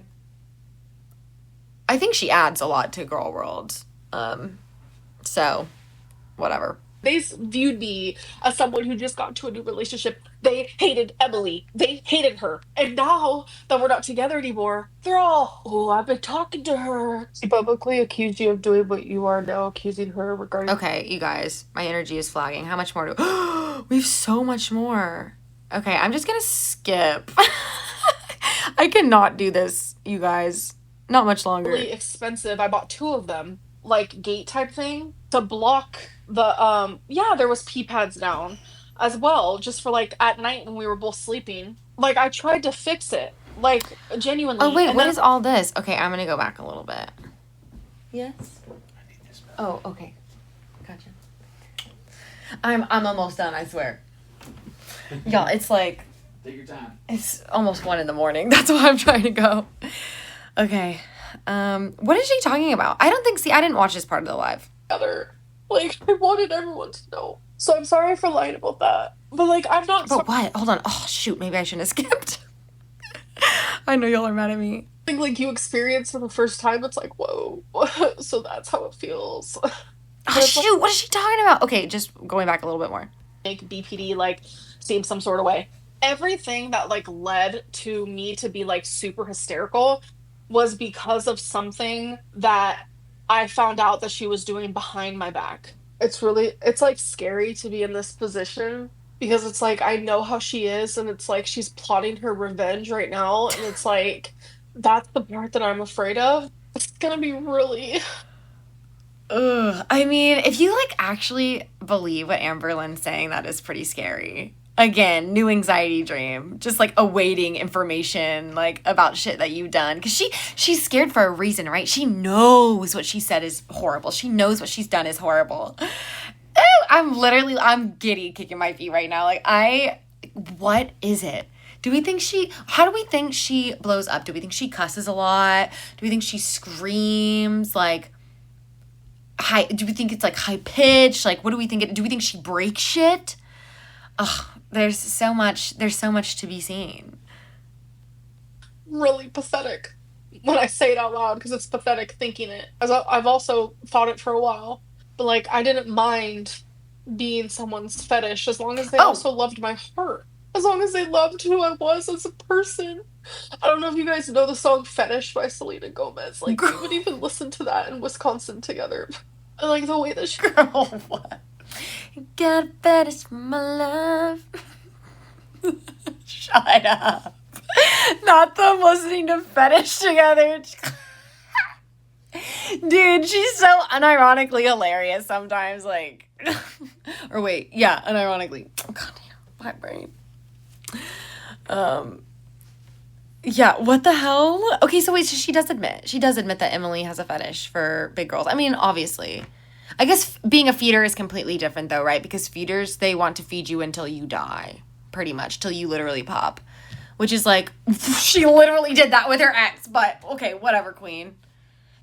think she adds a lot to girl world. So whatever. they viewed me as someone who just got into a new relationship. They hated Emily. They hated her. And now that we're not together anymore, they're all, oh, I've been talking to her. She publicly accused you of doing what you are now accusing her regarding. Okay, you guys, my energy is flagging. How much more do we have? So much more. Okay, I'm just gonna skip. I cannot do this, you guys. Not much longer. Really expensive. I bought 2 of them, like gate type thing to block the yeah, there was pee pads down as well, just for like at night when we were both sleeping. Like I tried to fix it, like genuinely. Oh wait, and what then is all this? Okay, I'm gonna go back a little bit. Yes. Oh, okay. Gotcha. I'm almost done, I swear. Y'all, it's like Take your time. it's almost 1 a.m. That's why I'm trying to go. Okay. What is she talking about? I didn't watch this part of the live. together. Like I wanted everyone to know. So I'm sorry for lying about that. But like I'm not But what? Hold on. Oh shoot, maybe I shouldn't have skipped. I know y'all are mad at me. something like you experience for the first time. It's like whoa. So that's how it feels. Oh shoot, what is she talking about? Okay, just going back a little bit more. Make BPD like seem some sort of way. Everything that like led to me to be like super hysterical was because of something that I found out that she was doing behind my back. It's like scary to be in this position because it's like I know how she is and it's like she's plotting her revenge right now and it's like that's the part that I'm afraid of. It's gonna be really Ugh. I mean, if you like actually believe what Amberlynn's saying, that is pretty scary. Again, new anxiety dream. Just like awaiting information like about shit that you've done. Cause she's scared for a reason, right? She knows what she said is horrible. She knows what she's done is horrible. Ew, I'm giddy kicking my feet right now. What is it? How do we think she blows up? Do we think she cusses a lot? Do we think she screams like high? Do we think it's like high pitched? Like, what do we think? Do we think she breaks shit? Ugh, there's so much to be seen. really pathetic when I say it out loud because it's pathetic thinking it. As I've also thought it for a while, but like I didn't mind being someone's fetish as long as they Oh, also loved my heart. As long as they loved who I was as a person. I don't know if you guys know the song Fetish by Selena Gomez. Like, we would even listen to that in Wisconsin together. I like the way that she. girl, what? You got a fetish for my love. Shut up. Not them listening to Fetish together. Dude, she's so unironically hilarious sometimes. Like, or wait, yeah, unironically. Oh, God damn, my brain. Yeah, what the hell? Okay, so wait, so she does admit that Emily has a fetish for big girls. I mean, obviously. I guess being a feeder is completely different though, right? Because feeders, they want to feed you until you die, pretty much, till you literally pop. Which is like, she literally did that with her ex, but okay, whatever, queen.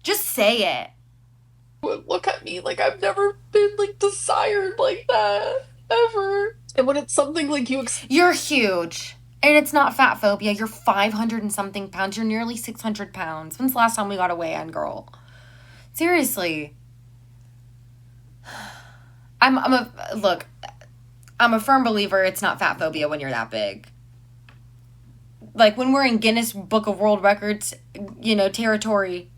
Just say it. Look at me, like I've never been like desired like that ever. And when it's something like You're huge. And it's not fat phobia. You're 500 and something pounds. You're nearly 600 pounds. When's the last time we got a weigh-in, girl? Seriously. I'm a firm believer it's not fat phobia when you're that big. like when we're in Guinness Book of World Records, territory,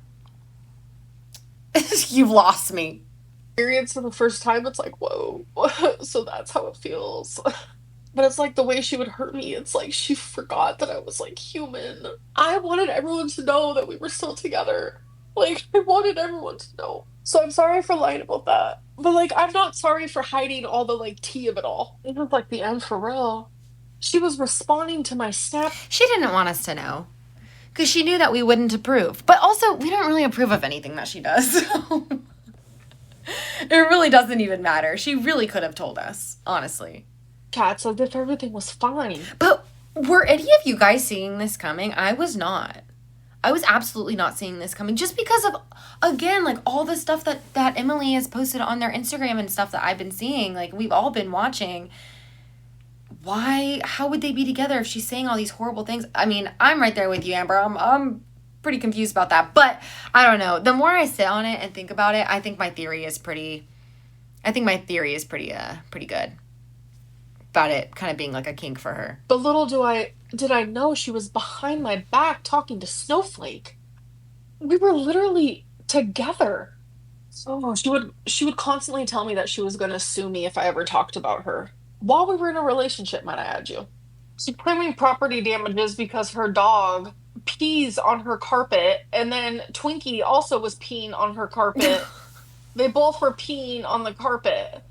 you've lost me. Experience for the first time, it's like, whoa. So that's how it feels. But it's like the way she would hurt me, it's like she forgot that I was like human. I wanted everyone to know that we were still together. Like, I wanted everyone to know. So I'm sorry for lying about that. But like, I'm not sorry for hiding all the like tea of it all. It was like the end for real. She was responding to my snap. She didn't want us to know because she knew that we wouldn't approve. But also, we don't really approve of anything that she does. So it really doesn't even matter. She really could have told us, honestly. Cats as if everything was fine. But were any of you guys seeing this coming? I was not. I was absolutely not seeing this coming just because of, again, like all the stuff that Emily has posted on their Instagram and stuff that I've been seeing. Like, we've all been watching. How would they be together if she's saying all these horrible things? I mean, I'm right there with you, Amber. I'm pretty confused about that. But I don't know. The more I sit on it and think about it, I think my theory is pretty good about it kind of being like a kink for her. But little did I know she was behind my back talking to Snowflake. We were literally together. Oh, she would constantly tell me that she was going to sue me if I ever talked about her. While we were in a relationship, might I add you. She claiming property damages because her dog pees on her carpet, and then Twinkie also was peeing on her carpet. They both were peeing on the carpet.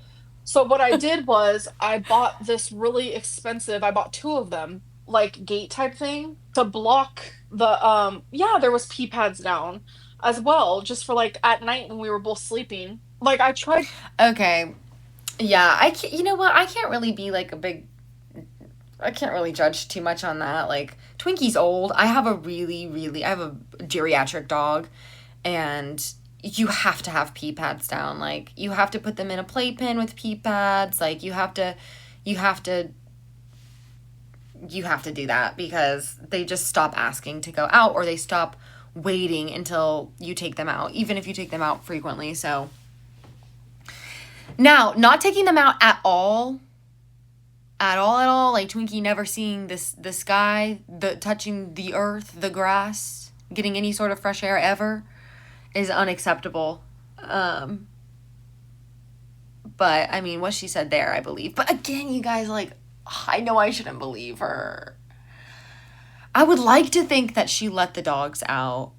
So what I did was I bought this really expensive, I bought two of them, like gate type thing to block the yeah, there was pee pads down as well, just for like at night when we were both sleeping. Like I tried. Okay. Yeah, I can't, you know what? I can't really be like I can't really judge too much on that. Like, Twinkie's old. I have a geriatric dog, and you have to have pee pads down. Like, you have to put them in a playpen with pee pads. Like, you have to do that because they just stop asking to go out, or they stop waiting until you take them out, even if you take them out frequently. So now, not taking them out at all, like Twinkie never seeing the sky, touching the earth, the grass, getting any sort of fresh air ever is unacceptable. But I mean, what she said there, I believe. But again, you guys, like, I know I shouldn't believe her. I would like to think that she let the dogs out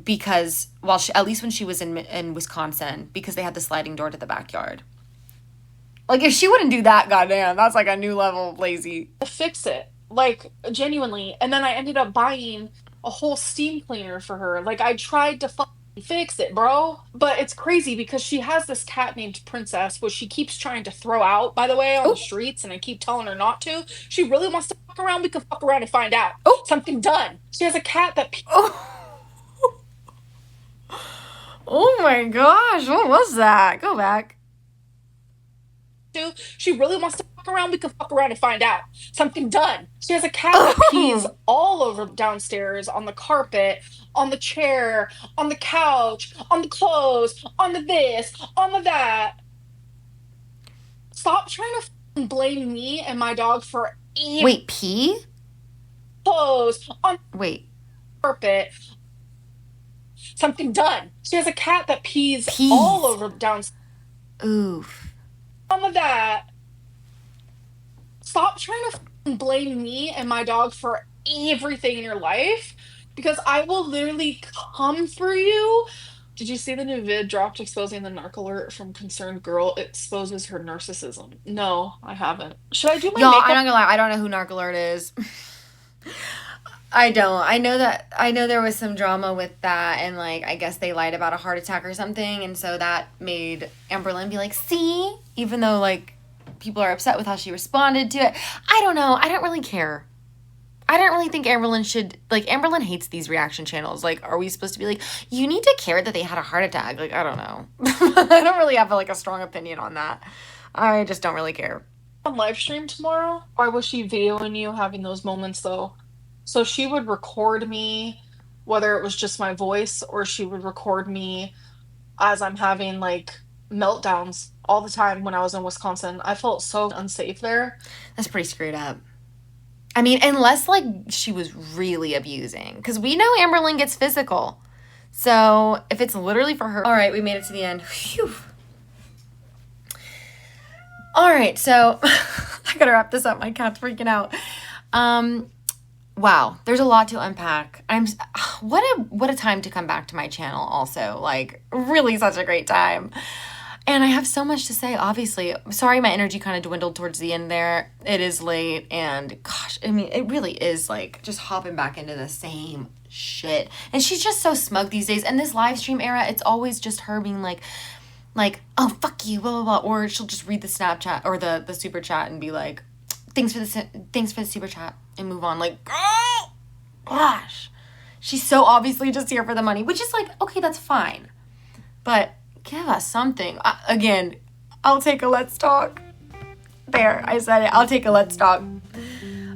because, at least when she was in Wisconsin, because they had the sliding door to the backyard. Like, if she wouldn't do that, goddamn, that's like a new level of lazy. To fix it, like genuinely. And then I ended up buying a whole steam cleaner for her. Like I tried to fix it, bro. But it's crazy because she has this cat named Princess, which she keeps trying to throw out, by the way, on the streets, and I keep telling her not to. She really wants to fuck around. We can fuck around and find out. Oh. Something done. She has a cat that. Oh my gosh, what was that? Go back. She really wants to fuck around. We can fuck around and find out. Something done. She has a cat that pees all over downstairs, on the carpet, on the chair, on the couch, on the clothes, on the this, on the that. Stop trying to blame me and my dog for Wait, pee? Clothes, on Wait. carpet. Something done. She has a cat that pees all over downstairs. Oof. Some of that. Stop trying to blame me and my dog for everything in your life because I will literally come for you. Did you see the new vid dropped exposing the narc alert from Concerned Girl? It exposes her narcissism. No, I haven't. Should I do my Y'all, makeup? I'm not gonna lie, I don't know who narc alert is. I don't. I know there was some drama with that, and like I guess they lied about a heart attack or something, and so that made Amberlynn be like, see? Even though like people are upset with how she responded to it. I don't know. I don't really care. I don't really think Amberlynn should, like, Amberlynn hates these reaction channels. Like, are we supposed to be like, you need to care that they had a heart attack? Like, I don't know. I don't really have like a strong opinion on that. I just don't really care. On live stream tomorrow? Why was she videoing you having those moments though? So she would record me, whether it was just my voice or she would record me as I'm having like meltdowns all the time when I was in Wisconsin. I felt so unsafe there. That's pretty screwed up. I mean, unless like she was really abusing, because we know Amberlynn gets physical. So if it's literally for her. All right, we made it to the end. Phew. All right, so I gotta wrap this up. My cat's freaking out. Wow, there's a lot to unpack. What a time to come back to my channel also. Like, really such a great time. And I have so much to say, obviously. Sorry my energy kind of dwindled towards the end there. It is late, and gosh, I mean, it really is like just hopping back into the same shit. And she's just so smug these days. And this live stream era, it's always just her being like, oh, fuck you, blah, blah, blah. Or she'll just read the Snapchat or the super chat and be like, thanks for the super chat, and move on. Like, oh, gosh. She's so obviously just here for the money, which is like, okay, that's fine. But give us something. Again, I'll take a let's talk. There, I said it. I'll take a let's talk.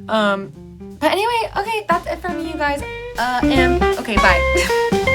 But anyway, okay, that's it for me, you guys. And okay, bye.